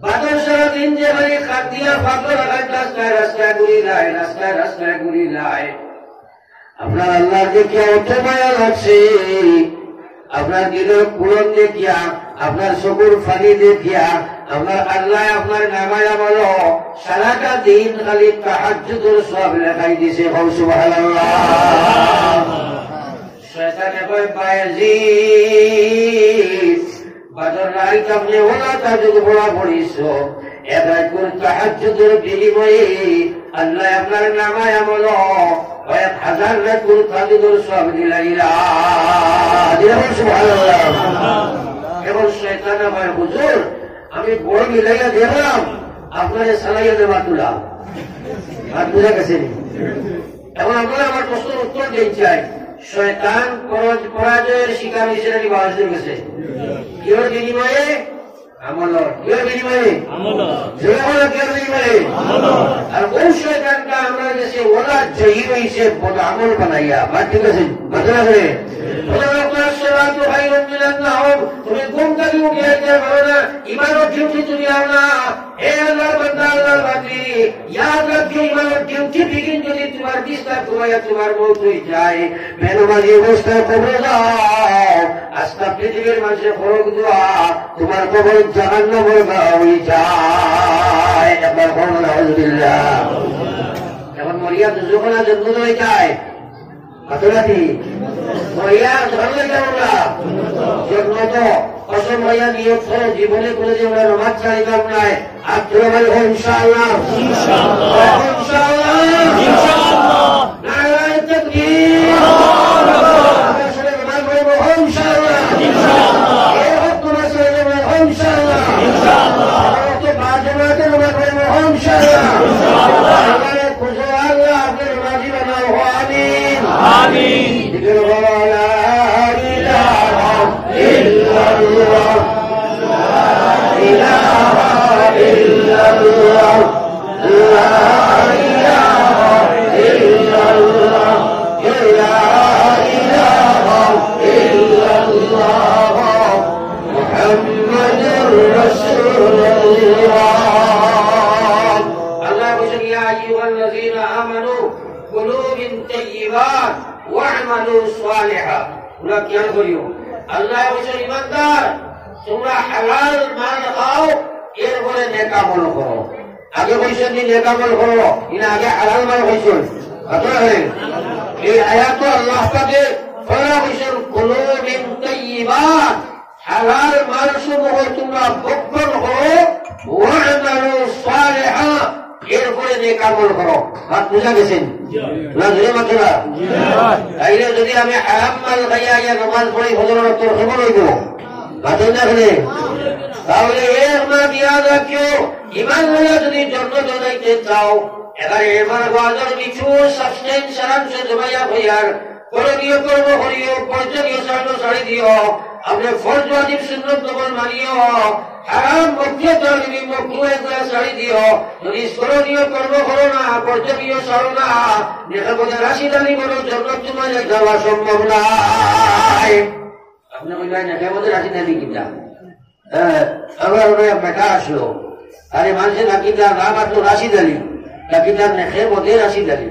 বাদর সারাদিন যে ভাই খাট দিয়া ফাঁকলো রাখায় রাস্তায় রাস্তায় ঘুরিলায়, রাস্তায় রাস্তায় ঘুরিলায়। আপনার আল্লাহ দেখিয়া অত মায়া লাগছে, আপনার দিলের পূরণ দেখিয়া, আপনার চকুর ফানি দেখিয়া আপনার আল্লাহ আপনার নামায়া বলো সারাটা দিন খালি তাহাজ্জুদের সওয়াব লেখাই দিছে। সুবহানাল্লাহ। শয়তানে কয় বায়াজিদ বাদর রাইত আপনি ওলা তাহাজ্জুদ পড়া পড়িছো, এবার কোন তাহাজ্জুদের বিনিময়ে আল্লাহ আপনার নামায়া বলো 1000 রাকুল তাহাজ্জুদের সওয়াব দিলাইলা। সুবহানাল্লাহ। এখন শয়তান আমার হুজুর আমি বড় মিলাইয়া দেখলাম আপনারে সালাইয়া দেওয়া তুলা আর বুঝা গেছে। এখন আপনারা আমার প্রশ্নের উত্তর দিতে চাই, শয়তান পরাজয়ের শিকার হিসেবে বাংলাদেশে গেছে কিহর বিনিময়ে? আমলর। কিহর বিনিময়ে? কিহর বিনিময়ে? আর ওই শয়তানটা আমরা দেশে ওলা জয়ী হয়েছে বড় আমল বানাইয়া বা ঠিক আছে বাতলা করে তুমি ঘুম থাকি উঠিয়ে পারো না, ইমানের ডিউটি তুমি আও না। হে আল্লাহর বান্দা আল্লাহর বান্দি ইয়াদ রাখিও, ইমানের ডিউটি বিগিন যদি তোমার বিস্তার ঘুমাইয়া তোমার মৌত হয়ে যায়, বেনমাজি অবস্থায় কবরে যাও, আজকা পৃথিবীর মানুষের ফরক দোয়া তোমার কবর জাহান্নামের হয়ে যায়। একবার বলুন আলহামদুলিল্লাহ। এখন মরিয়া দুজোখানা জন্ম হয়ে যায় আতলাতি মরিয়া ধরলে কেমন জন্ম তো কসম হইয়া নিয়োগ করো জীবনে কোনো যে আমরা নমাজ ছাড়িতাম নাই। আর ধরে বলে ইনশাআল্লাহ ইনশাআল্লাহ ইনশাআল্লাহ নারায়ে তাকবীর আসলে নমাজ পড়ব ইনশাআল্লাহ ইনশাআল্লাহ এই হোক তোমার সাথে ইনশাআল্লাহ ইনশাআল্লাহ তো বাজমাতে নমাজ পড়ব ইনশাআল্লাহ ইনশাআল্লাহ আল্লাহর খুশি আল্লাহ آمين لا إله إلا الله لا إله إلا الله لا إله إلا الله لا إله إلا الله محمد رسول الله. الله يا أيها الذين آمنوا كلوا من طيبات واعملوا صالحا. তোমরা কি করিও? আল্লাহ বলেছেন ইমানদার তোমরা হালাল মাল খাও এরপরে নেক আমল করো। আগে বলছেন যে নেক আমল করো, ইনা আগে হালাল মাল হইছেন। এই আয়াত আল্লাহ পাকে ফলা বলছেন কুলু মিন তাইয়্যিবাত, হালাল মাল সমূহ তোমরা ভক্ষণ করো, ওয়া'মালু সালিহা এরপরে নেক আমল করো। হাত বুঝা গেছেন না? জোরে মাত্রা তাইলে যদি আমি হারাম মাল খাইয়া ইয়া নামাজ পড়ি ফজরের তোর খবর হইব বাঁচেন না এখানে, তাহলে এর মা ইয়াদ রাখিও ইমান লইয়া যদি জন্নত যাইতে চাও এবারে এবার বাজার কিছু সাবস্টেন্স সারাংশ জমাইয়া হইয়ার করণীয় কর্ম করিও, বর্জনীয় ছাড়ি দিও, আপনি ফরজ ওয়াজিব সুন্নাত নফল মানিও, হারাম মক্রুহ তালিবি মক্রুহ এগুলা ছাড়ি দিও। যদি করণীয় কর্ম করো না, বর্জনীয় ছাড়ো না, দেখা বলে রাশিদ আলী বলো জন্নত তোমার যাওয়া সম্ভব নাই। আপনি বললেন নেখের মধ্যে রাশিদ আলী কিনা আবার বেটা আসলো, আরে মানুষের নাকিটা নাম আসলো রাশিদ আলী, নাকিটার নেখের মধ্যে রাশিদ আলী,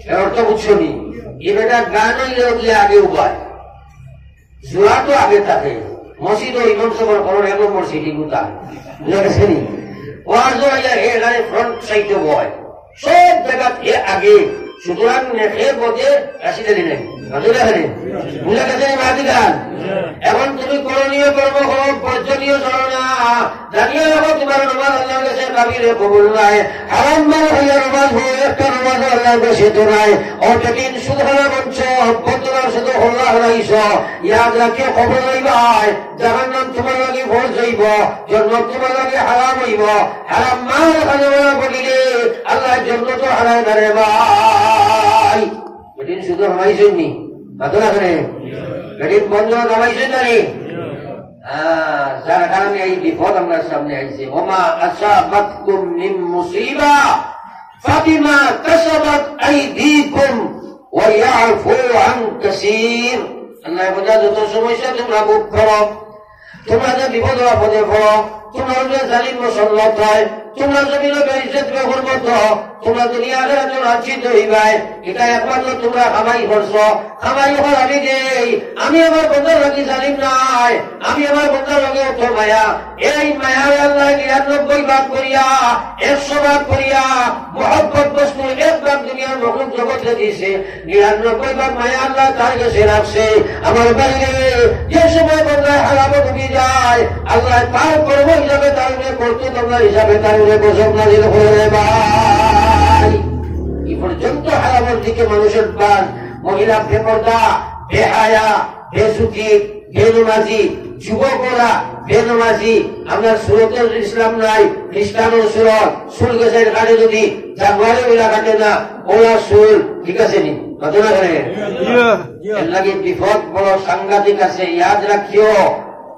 এর অর্থ বুঝছো নি? এ বেটা গান হইলেও গিয়ে আগে উপায় জোড়া তো আগে থাকে। মসজিদ ও ইমাম সাহেবের করোন 1 নম্বর সিটি গুতা বুঝা গেছে নি? ওয়াজ হইয়া এখানে ফ্রন্ট সাইডে বয় সব জায়গা এ আগে, সুতরাং নেখের মধ্যে রাশিদ আলী নেই। বুঝা গেছে মাহাদি গান? এখন তুমি করণীয় কর্ম করো, বর্জনীয় চলো না, জানিয়ে রাখো তোমার নমাজ আল্লাহর কাছে কাবিলে কবুল নাই। হারাম মাল হইয়া নমাজ হয়ে একটা নমাজ আল্লাহর কাছে তো নাই। অর্থকিন সুদ হারা বঞ্চ বন্ধুরা শুধু হল্লা হারাইছ, ইয়াদ রাখে খবর লইবাই জাহান্নাম তোমার লাগে ভোর যাইব, জন্নত তোমার লাগে হারাম হইব। হারাম মাল খানে বলিলে আল্লাহ জন্নত হারায় না রে ভাই। এদিন শুধু হারাইছেন নি মাত্র এখানে এদিন বন্ধ নামাইছেন না নি? যার কারণে এই বিপদ আমার সামনে আইছে। ওমা আসাবাতকুম মিন মুসিবা ফাবিমা কাসাবাত আইদিকুম ওয়া ইয়াফু আন কাসীর। আল্লাহ বলে যত সমস্যা তোমরা ভোগ করো, তোমরা যে বিপদ আপদে পড়ো, তোমরা যে জালিম মুসল্লত হয়, তোমরা জমিনে বেইজ্জত বেহুরমত, তোমরা দুনিয়াতে এত লাঞ্ছিত হইবাই, এটা একমাত্র তোমরা কামাই করছো। কামাই হল আমি দেই, আমি আমার বন্ধার লাগি জালিম নাই, আমি আমার বন্ধার লগে অত মায়া। এই মায়ার আল্লাহ 99 ভাগ করিয়া 100 ভাগ করিয়া মহব্বত বস্তু 1 ভাগ দুনিয়ার মখলুক জগতে দিয়েছে। 99 ভাগ মায়া আল্লাহ তার কাছে রাখছে। আমার বাইরে যে সময় বন্ধায় হারামে ঢুকে যায়, আল্লাহ তার কর্ম হিসাবে তার করতে তোমরা হিসাবে তার বসব নাজিল করে ভাই। এই পর্যন্ত হারামের দিকে মানুষের প্রাণ, মহিলা বেপর্দা, বেহায়া, বেসুখী, বেনমাজি, যুবকরা বেনমাজি। আপনার সুরতের ইসলাম নাই, খ্রিস্টানও সুরত, সুল গেছের কাটে যদি জানুয়ারি ওইলা কাটে না, ওলা সুল ঠিক আছে নি? ঘটনা করে এর লাগে বিপদ বড় সাংঘাতিক আছে। ইয়াদ রাখিও,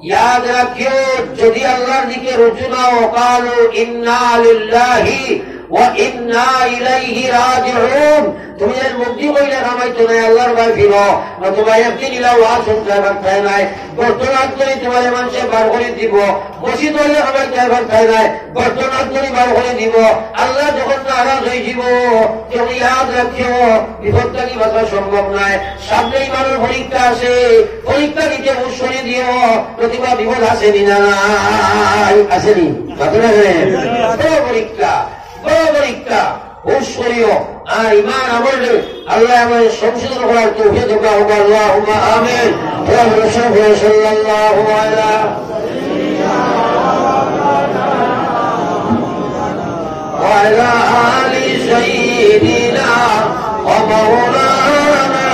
ইয়াদ রাখিও, যদি আল্লাহর দিকে রুজু নাও, কালু ইন্না লিল্লাহি ওয়া ইন্না ইলাইহি রাজিউন। তুমি যেন মুক্তি কইলে কামাইতো নাই, আল্লাহর ভাই ফিরো, নতুবা একদিন ইলা ওয়া শুনতে পারতাই নাই। বর্তমান করে তোমার মানুষে বার করে দিব, মসজিদ হইলে কামাইতে পারতাই নাই, বর্তমান করে বার করে দিব। আল্লাহ যখন নারাজ হয়ে যাব, তখন ইয়াদ রাখিও বিপদটা কি বাঁচা সম্ভব নাই। সামনেই মানুষ পরীক্ষা আছে, পরীক্ষা দিতে উৎসরি দিও, প্রতিভা বিপদ আসেনি না নাই? আসেনি? ঘটনা বড় পরীক্ষা, বড় পরীক্ষা উৎসরিও। আর ইমান আমল আল্লাহ আমাদের সংশোধন করার তৌফিক দান করুন। আল্লাহুম্মা আমিন। সাল্লাল্লাহু আলা ওয়া আলা আলি সাইয়্যিদিনা ওয়া মাওলানা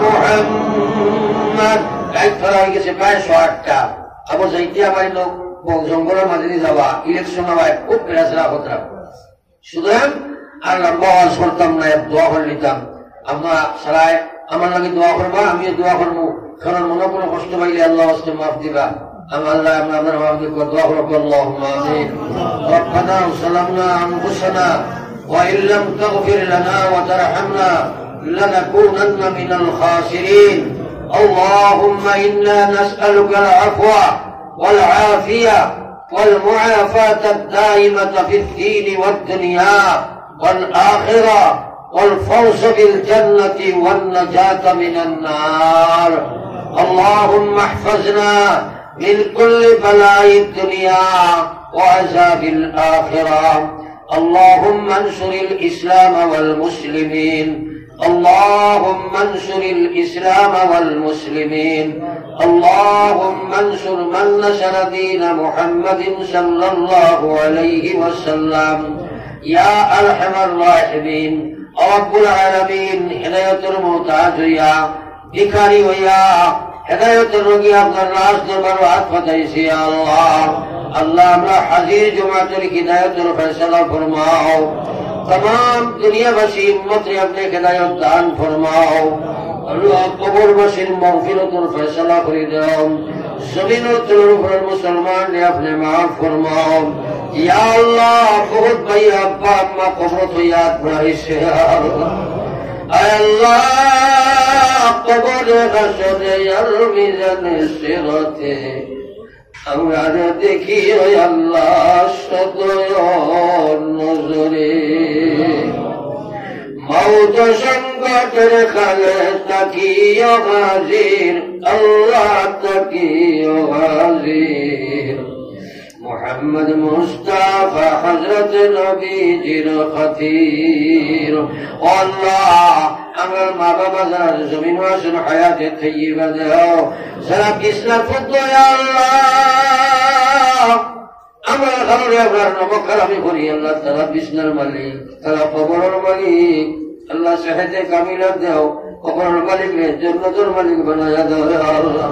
মুহাম্মদ। দায়িত্ব হয়ে গেছে প্রায় 108টা। আবার যাইতে আমার লোক জঙ্গলের মাঝে দিয়ে যাওয়া, ইলেকশন হওয়ায় খুব পেরাসরা হতাম। সুতরাং আর লম্বা আওয়াজ করতাম না, দোয়া করে নিতাম। আমরা সারায় আমার লাগে দোয়া করবা, আমিও দোয়া করবো। কারণ মনে কোনো কষ্ট পাইলে আল্লাহ হস্তে মাফ দিবা। আমার আপনাদের দোয়া করবো। আল্লাহুম্মা আমিন। রব্বানা যালামনা আনফুসানা ওয়া ইন লাম তাগফির লানা ওয়া তারহামনা লানাকুনান্না মিনাল খাসিরিন। আল্লাহুম্মা ইন্না নাসআলুকা আল-আফওয়া ওয়াল আফিয়া ওয়াল মুআফাতা আদ-দাইমাতা ফিদ-দীন ওয়াদ-দুনিয়া ওয়াল আখিরা والفوز بالجنة والنجاة من النار. اللهم احفظنا من كل بلاء الدنيا وعذاب الآخرة. اللهم انصر الإسلام والمسلمين. اللهم انصر الإسلام والمسلمين. اللهم انصر من نصر دين محمد صلى الله عليه وسلم يا أرحم الراحمين. রব্বুল আলামিন হেদায়েতের মুহতাজ হইয়া ভিখারি হইয়া হেদায়েতের রোগী আপনার নাজ দরবারে হাত পাতাইছি। আল্লাহ আল্লাহ আমরা হাজির জমাতের হিদায়াতের ফয়সালা ফরমাও। तमाम दुनियावासी उम्मत अपने हिदायत दान फरमाओ। अल्लाह कब्रवासीर मगफिरतर फैसला कर दाओ। जमीन और तलर पर मुसलमान ने अपने माफ फरमाओ। या अल्लाह बहुत भाई अब्बा अम्मा कब्र तो याद बढ़ाई से अल्लाह कब्र हशर यार मिजान सिरते আমরা দেখি আল্লাহ সদয় নজরে মৌত সংকটের কালে তাকিও হাজির আল্লাহ তাকিও হাজির মোহাম্মদ মুস্তাফা হযরত নবীজির খাতির। আল্লাহ আমার মা বাবা যারা জমিন ওয়াসির হায়াতে তাইয়্যিবা দাও, যারা ইসলাম ফুদ্দো আল্লাহ আমার ঘরে আপনার নমস্কার আমি করি। আল্লাহ তারা বিষ্ণুর মালিক, তারা কবরের মালিক। আল্লাহ সেহেতে কামিলা দাও, কবরের মালিক রে জান্নাতের মালিক বানায়া দাও। আল্লাহ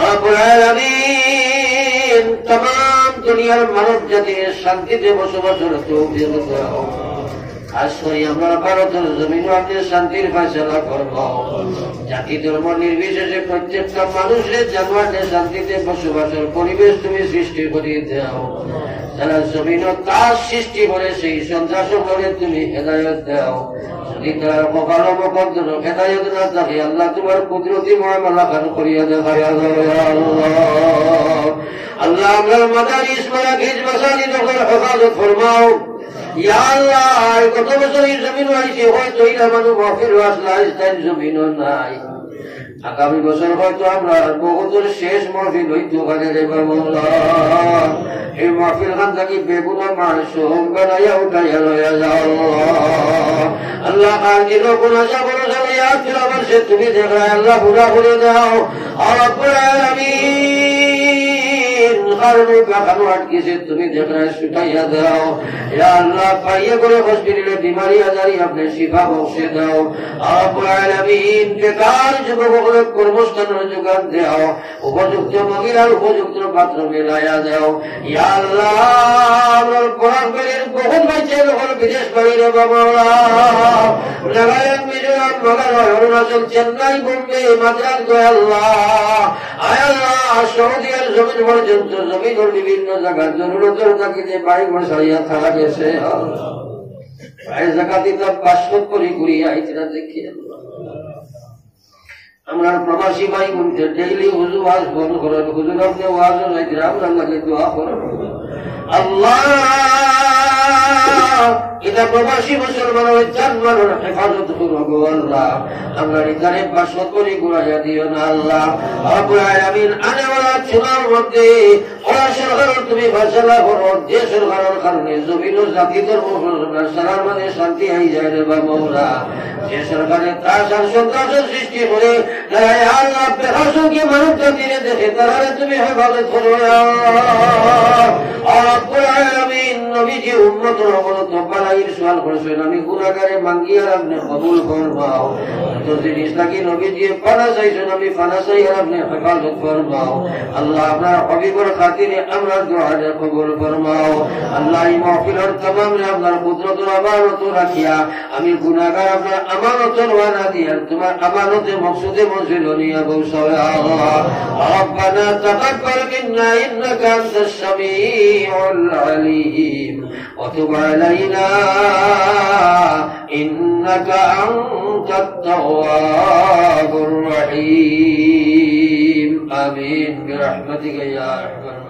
রব্বুল আলামিন तमाम দুনিয়ার মানব জাতির শান্তিতে বসবাসের তৌফিক দাও। খাস করে আমরা ভারতের জমিনে আপনি শান্তির ফয়সালা করবো। জাতি ধর্ম নির্বিশেষে প্রত্যেকটা মানুষের জানোয়ারে শান্তিতে বসবাসের পরিবেশ তুমি সৃষ্টি করিয়ে দাও। যারা জমিন কাজ সৃষ্টি করে সেই সন্ত্রাস করে তুমি হেদায়ত দাও। যদি তার কপালো মকদ্দর হেদায়ত না থাকে আল্লাহ তোমার কুদরতি মুআমালা খান করিয়া দেখায়। আল্লাহ আপনার মাদারিস মারাকিজ মাসাজিদ ওগুলোর হেফাজত ফরমাও। ইয়া আল্লাহ কত বছর এই জমিন আইছে, হয়তো এই মানুষ মাহফিল আসলা ইসলাম জমিনও নাই। আগামী বছর হয়তো আমরা বহুদের শেষ মাহফিল হইতো কাজে যাইবা মৌলা। এই মাহফিল খান থাকি বেগুনা মাসুম বানাইয়া উঠাইয়া লইয়া যাও। আল্লাহ কাজির গুনাহ সাগর সামিয়া ফিরাবার সে তুমি দেখায় আল্লাহ পুরা করে দাও। আর রব্বুল আলামিন কারণে কাকানো আটকেছে তুমি দেখায় ছুটাইয়া দাও। ইয়া আল্লাহ পাইয়ে করে হসপিটালে বিমারি আজারি আপনি শিফা বসে দাও। আর রব্বুল আলামিন বেকার যুবকদের কর্মস্থানের যোগান দাও। উপযুক্ত মহিলার উপযুক্ত পাত্র মেলাইয়া দাও। ইয়া আল্লাহ আমার কোরআন বইয়ের বহু বাইচে যখন বিদেশ বাইরে বাবা নাগাল্যান্ড, মিজোরাম, মেঘালয়, অরুণাচল, চেন্নাই, বোম্বে, মাদ্রাজ গো আল্লাহ। আয় আল্লাহ সৌদিয়ার জমিন পর্যন্ত জমিনের বিভিন্ন জায়গায় জরুরতের তাকিতে বাড়ি ঘর সারিয়া থাকা গেছে। প্রায় জায়গা দিতে বাসত করি ঘুরিয়া আইতরা দেখি আমরা প্রবাসী ভাই বোনকে ডেইলি হুজুর ওয়াজ ফোন করেন। হুজুর আপনি ওয়াজও নাইতরা আমরা লাগে দোয়া করেন। আল্লাহ এটা প্রবাসী মুসলমানের জানমানের হেফাজত করবো আল্লাহ। আমরা হৃদয়ে বাসত করি ঘুরাইয়া দিও না আল্লাহ। রব্বুল আলামিন আনেওয়ালা চুনার মধ্যে ওরা সরকারের তুমি ফয়সালা করো। যে সরকারের কারণে জমিন ও জাতি ধর্ম সারার মানে শান্তি হয়ে যায় রে বা মৌলা। যে সরকারের ত্রাস আর সন্ত্রাসের সৃষ্টি করে তারা আল্লাহ বেহাসকে মানব জাতিরে দেখে তারা তুমি হেফাজত করো। রব্বুল আলামিন নবীজি উম্মতের অবনত বালাইর সওয়াল করেছেন আমি গুনাহগারে মাঙ্গিয়ার আপনি কবুল ফরমাও তো জিনিস নাকি নবীজি পানা চাইছেন আমি পানা চাই আর আপনি হেফাজত ফরমাও আল্লাহ আপনার হবিবর খাতিরে আমরা দুআরে কবুল ফরমাও আল্লাহ এই মাহফিলের तमाम রে আপনার কুদরতের আমানত রাখিয়া আমি গুনাহগার আপনার আমানতের ওয়াদা দিয়া তোমার আমানতে মকসুদে মঞ্জিল নিয়ে পৌঁছাও ইয়া আল্লাহ ربنا تقبل منا إنك أنت السميع العليم وتب علينا إنك أنت التواب الرحيم آمين برحمتك يا أرحم